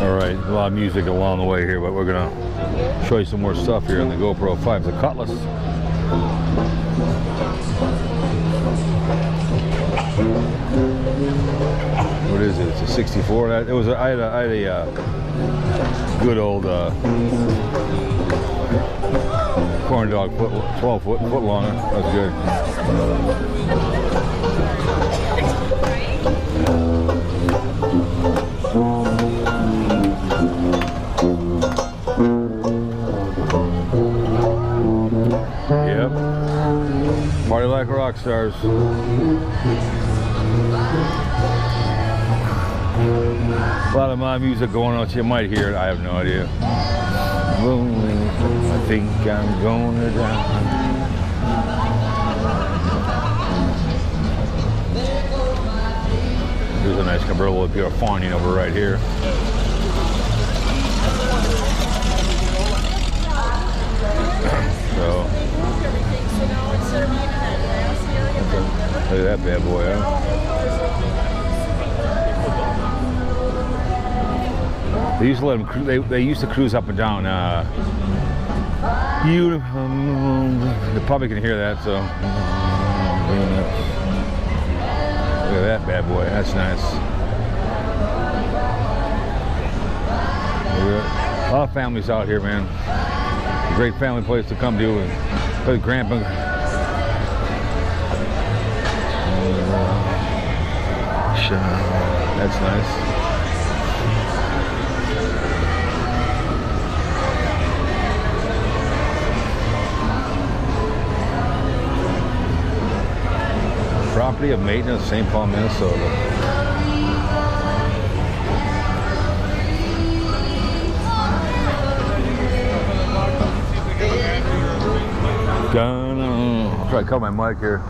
Alright, a lot of music along the way here, but we're gonna show you some more stuff here on the GoPro 5. The Cutlass. What is it? It's a 64. I had a good old corn dog 12 foot longer. That's good. Yep. Party like rock stars. A lot of my music going on, so you might hear it. I have no idea. I think I'm gonna die. There's a nice convertible if you're fawning over right here. So, look at that bad boy, huh? They used to let them. They used to cruise up and down. You probably can hear that. So look at that bad boy. That's nice. A lot of families out here, man. A great family place to come to and play grandpa. That's nice. Property of Maintenance, St. Paul, Minnesota. I'll try to cut my mic here.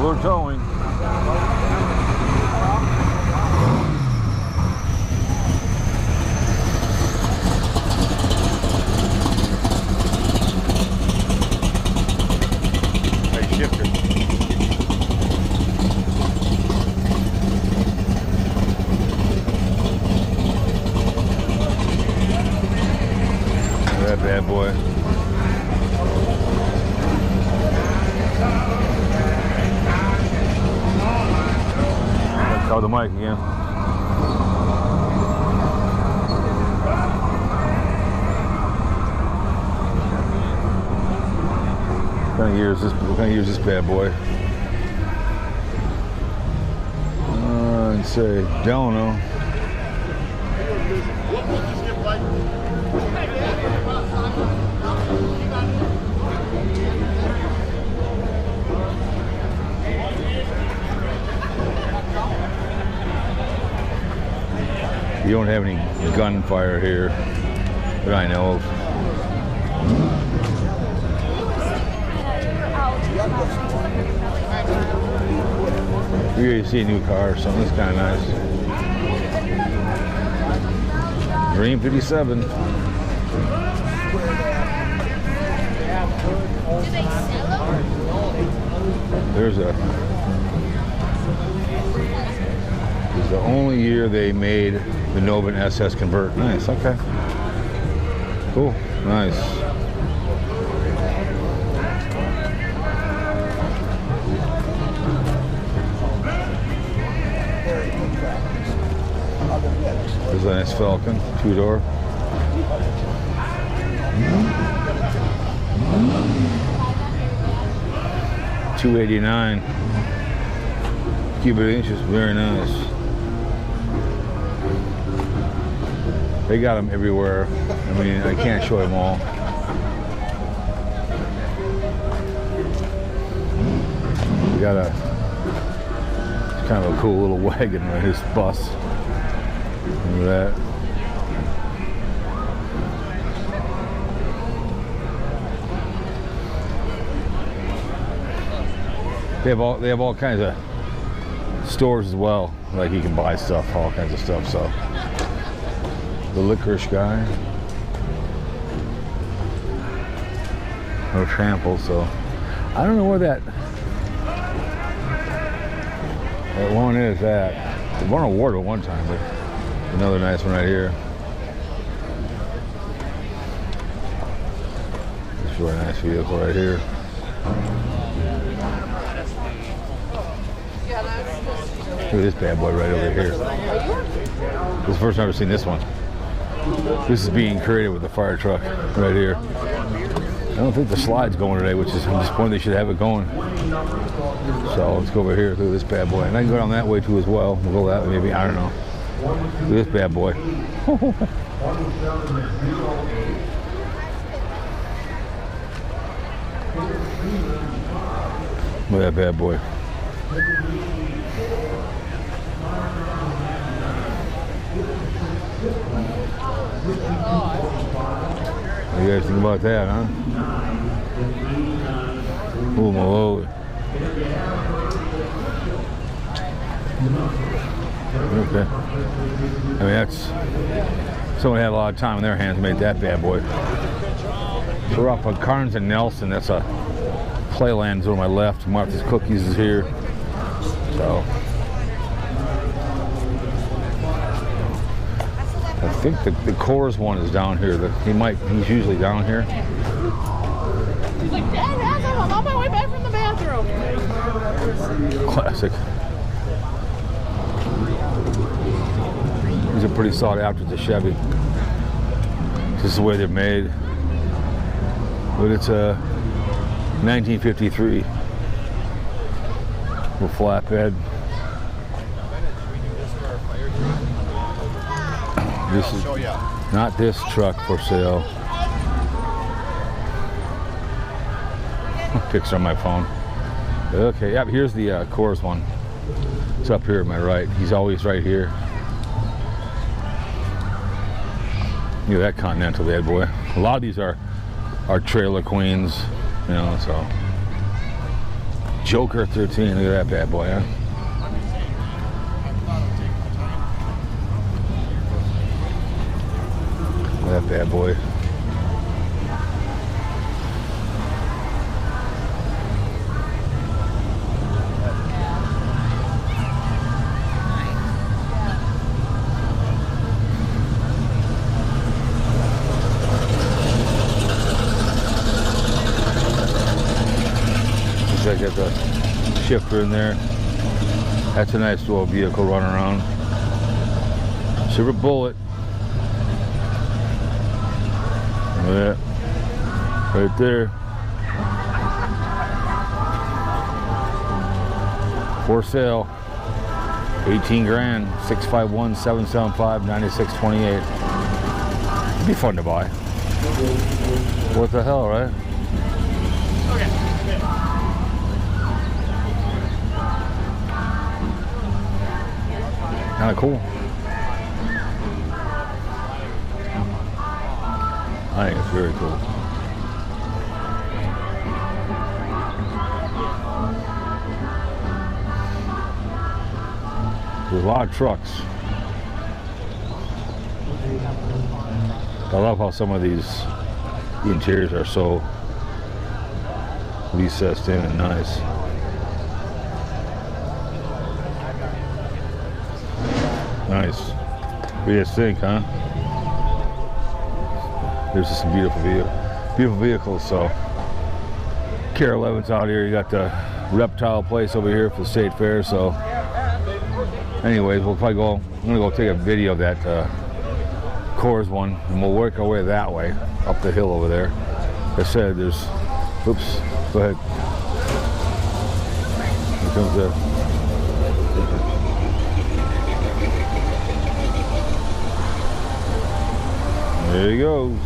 We're towing. Nice shifter. Look at that bad boy. Oh, the mic again. What kind of year is this bad boy? I'd say, don't know. You don't have any gunfire here that I know of. Here you see a new car or something. That's kind of nice. Dream 57. There's the only year they made the Novin SS convert. Nice, okay. Cool, nice. There's a nice Falcon, two-door. $289. Cubic inches, very nice. They got them everywhere. I mean, I can't show them all. We got it's kind of a cool little wagon with his bus. Look at that. They have all kinds of stores as well. Like you can buy stuff, all kinds of stuff. So the licorice guy, no trample. So I don't know where that one is at. They won an award at one time, but another nice one right here. This is a really nice vehicle right here. Look at this bad boy right over here. This is the first time I've seen this one. This is being created with the fire truck right here. I don't think the slide's going today, which is, I'm disappointed they should have it going. So let's go over here. Look at this bad boy. And I can go down that way too as well. We'll go that way maybe. I don't know. Look at this bad boy. Look at that bad boy. What do you guys think about that, huh? Oh my lord. Okay. I mean, that's, someone had a lot of time in their hands to make that bad boy. So we're off of Carnes and Nelson. That's a Playland on my left. Martha's Cookies is here. So I think the Coors one is down here. He's usually down here. He's like, Dad, I'm on my way back from the bathroom. Classic. These are pretty sought after, the Chevy. This is the way they're made. But it's a 1953 with flatbed. This is not this truck for sale. Picture on my phone. Okay, yep, here's the Coors one. It's up here at my right. He's always right here. Look at that Continental bad boy. A lot of these are trailer queens, you know, so. Joker 13, look at that bad boy, huh? Look at that bad boy. I got the shifter in there. That's a nice little vehicle running around. Silver Bullet. Look at that. Right there. For sale. 18 grand. 651-775-9628. It'd be fun to buy. What the hell, right? Kind of cool. I think it's very cool. There's a lot of trucks. I love how some of these, the interiors are so recessed in and nice. Nice. What do you guys think, huh? There's just some beautiful vehicles. So, Care 11's out here. You got the reptile place over here for the state fair. So, anyways, we'll probably go. I'm gonna go take a video of that Coors one, and we'll work our way that way up the hill over there. Like I said, there's. Oops. Go ahead. Here comes the. There he goes.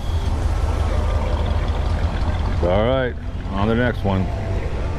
All right, on the next one.